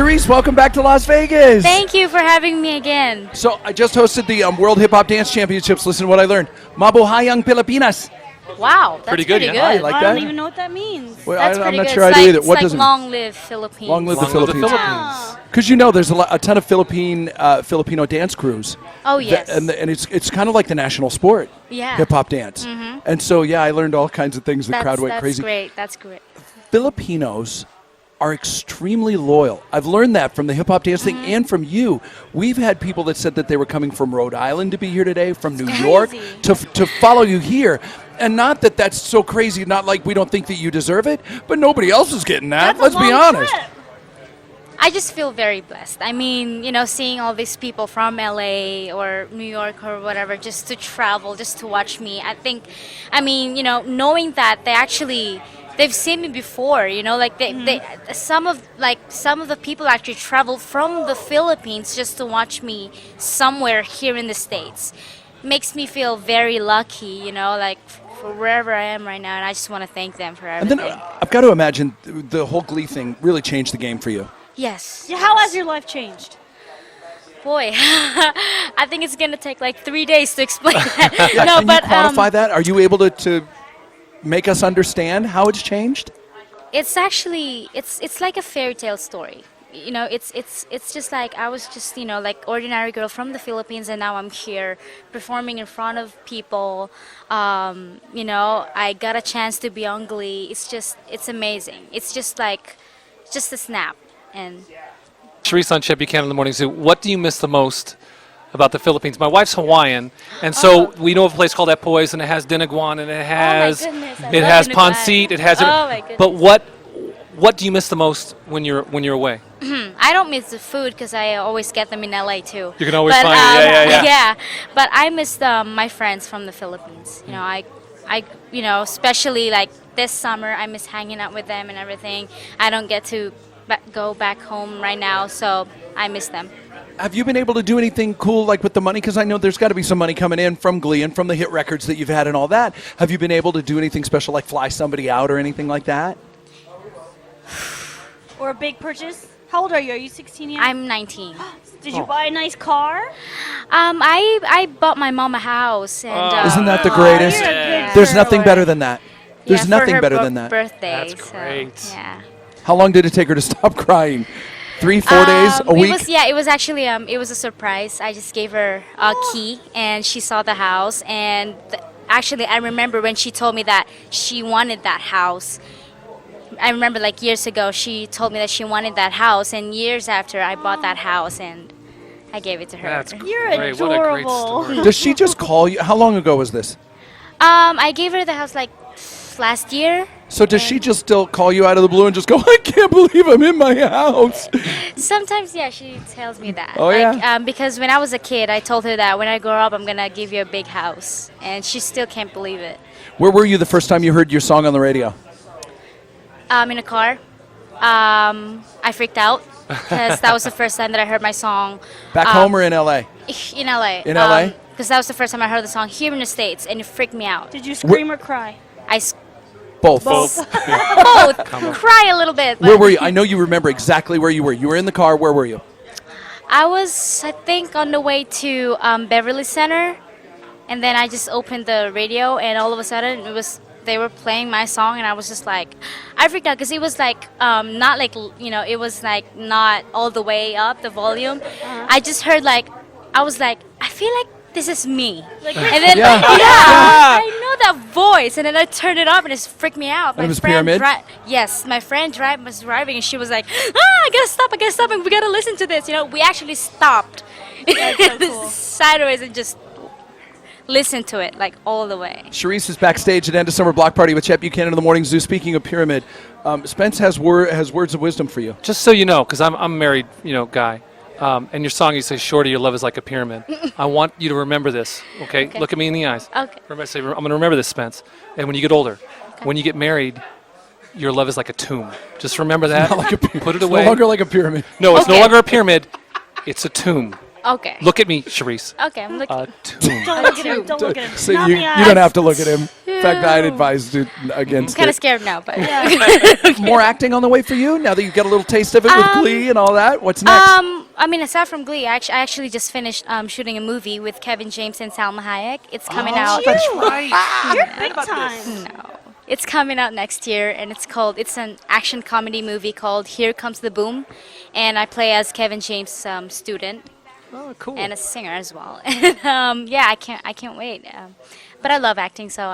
Charice, welcome back to Las Vegas. Thank you for having me again. So I just hosted the World Hip Hop Dance Championships. Listen to what I learned. Mabuhayang Pilipinas. Wow, that's Pretty good, yeah. I like I that. don't even know what that means. Well, That's I'm pretty not good. sure It's I do like, either. it's What like does it mean? long live Philippines. Long live the Long live the Philippines. Philippines. Because you know there's a ton of Filipino dance crews. Oh, yes. And it's kind of like the national sport. Yeah. Hip hop dance. And so yeah, I learned all kinds of things. The crowd went crazy. That's great. Filipinos are extremely loyal. I've learned that from the hip hop dance thing and from you. We've had people that said that they were coming from Rhode Island to be here today, from New York to follow you here. And not that that's so crazy, not like we don't think that you deserve it, but nobody else is getting that. That's a Let's be long honest. trip. I just feel very blessed. I mean, you know, seeing all these people from LA or New York or whatever just to travel, just to watch me. I mean, you know, knowing that they've seen me before, you know, like some of the people actually traveled from the Philippines just to watch me somewhere here in the States. Makes me feel very lucky, you know, like for wherever I am right now, and I just want to thank them for And everything. then I've got to imagine the whole Glee thing really changed the game for you. Yes. Yeah, how has your life changed? Boy, I think it's gonna take like 3 days to explain that. Yeah, No, can but you quantify that? Are you able to make us understand how it's changed? it's actually it's like a fairy tale story. You know, it's just like I was just, you know, like ordinary girl from the Philippines, and now I'm here performing in front of people. You know, I got a chance to be on Glee. It's amazing. It's just a snap. And Charice on Chet, Buchanan in the Morning Zoo. What do you miss the most about the Philippines? My wife's Hawaiian, and so we know of a place called Epoys, and it has dinaguan, and it has goodness, I it love has dinaguan. pancit, it has. Oh, my goodness. But what do you miss the most when you're away? I don't miss the food because I always get them in LA too. You can always But, find it. Yeah. Yeah, but I miss my friends from the Philippines. You know, I you know, especially like this summer, I miss hanging out with them and everything. I don't get to go back home right now, so I miss them. Have you been able to do anything cool like with the money? Because I know there's got to be some money coming in from Glee and from the hit records that you've had and all that. Have you been able to do anything special like fly somebody out or anything like that? Or a big purchase? How old are you? Are you 16 yet? I'm 19. Did you buy a nice car? I bought my mom a house, and Isn't that the greatest? you're a good There's girl. nothing better than that. There's for nothing her better than that. Birthday. That's so, great. Yeah. How long did it take her to stop crying? 3-4 days? A week? It was actually it was a surprise. I just gave her a key, and she saw the house. And actually, I remember when she told me that she wanted that house. I remember like years ago, she told me that she wanted that house, and years after, I bought that house, and I gave it to her. That's You're great. What a great adorable. story. Does she just call you? How long ago was this? I gave her the house like last year. So does she just still call you out of the blue and just go, I can't believe I'm in my house? Sometimes, yeah, she tells me that. Oh, yeah? Because when I was a kid, I told her that when I grow up, I'm going to give you a big house. And she still can't believe it. Where were you the first time you heard your song on the radio? In a car. I freaked out because that was the first time that I heard my song. Back home or in L.A.? In LA. In LA? Because that was the first time I heard the song here in the States, and it freaked me out. Did you scream or cry? Both. both cry a little bit. But Where were you? I know you remember exactly where you were. You were in the car. Where were you? I was, I think, on the way to Beverly Center, and then I just opened the radio, and all of a sudden they were playing my song, and I was just like, I freaked out because it was like not like, you know, it was like not all the way up the volume. I just heard like, I was like, I feel like this is me. Like, And then Yeah. I know that voice, and then I turned it up, and it freaked me out. And it was Pyramid? Yes, my friend was driving, and she was like, I gotta stop, and we gotta listen to this. You know, we actually stopped so cool. sideways and just listened to it like all the way. Charice is backstage at End of Summer Block Party with Chet Buchanan in the Morning Zoo. Speaking of Pyramid, Spence has words of wisdom for you. Just so you know, because I'm a married, guy, and your song you say, "Shorty, your love is like a pyramid." I want you to remember this. Okay? Look at me in the eyes. Okay. Remember, say, I'm going to remember this, Spence. And when you get older, when you get married, your love is like a tomb. Just remember that. Not like a pyramid. Put it It's away. no longer like a pyramid. No, it's no Okay. longer a pyramid. It's a tomb. Okay. Look at me, Charice. Okay, I'm looking. Tomb. Don't look at him. Don't look at him. So Not you the don't eyes. have to look at him. In fact, I'd advise you I'm against kind of it. scared now, but More acting on the way for you now that you've got a little taste of it with Glee and all that. What's next? I mean, aside from Glee, I actually just finished shooting a movie with Kevin James and Salma Hayek. It's coming out. That's right. You're big time. No. It's coming out next year, and it's an action comedy movie called Here Comes the Boom, and I play as Kevin James' student Oh, cool. and a singer as well. And yeah, I can't wait. But I love acting, so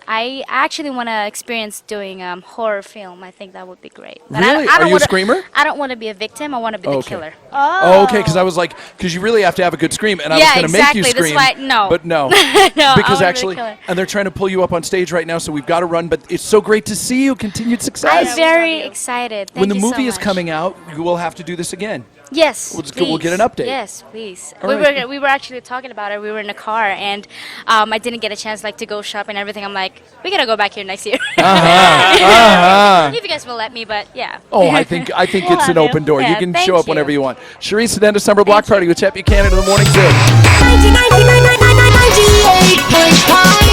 I actually want to experience doing horror film. I think that would be great. But Really? I Are don't you a wanna- screamer? I don't want to be a victim. I want to be the Okay. killer. Oh, okay, because I was like, because you really have to have a good scream, and I was Yeah, going to make you exactly. scream. That's why- no. But no. No, I Because wanna be the actually, killer. and they're trying to pull you up on stage right now, so we've got to run, but it's so great to see you. Continued I'm success. very excited. Thank When the you so movie is much. coming out, you will have to do this again. Yes, We'll get an please. update. Yes, please. All right. We were actually talking about it. We were in a car, and I didn't get a chance to go shop and everything. I'm like, we gotta go back here next year. If you guys will let me, but yeah. Oh, I think it's an have you. open door. You Yeah, can thank show up you. whenever you want. Charice and Summer Block Thank you. Party with Chet Buchanan in the morning zoo. 98.5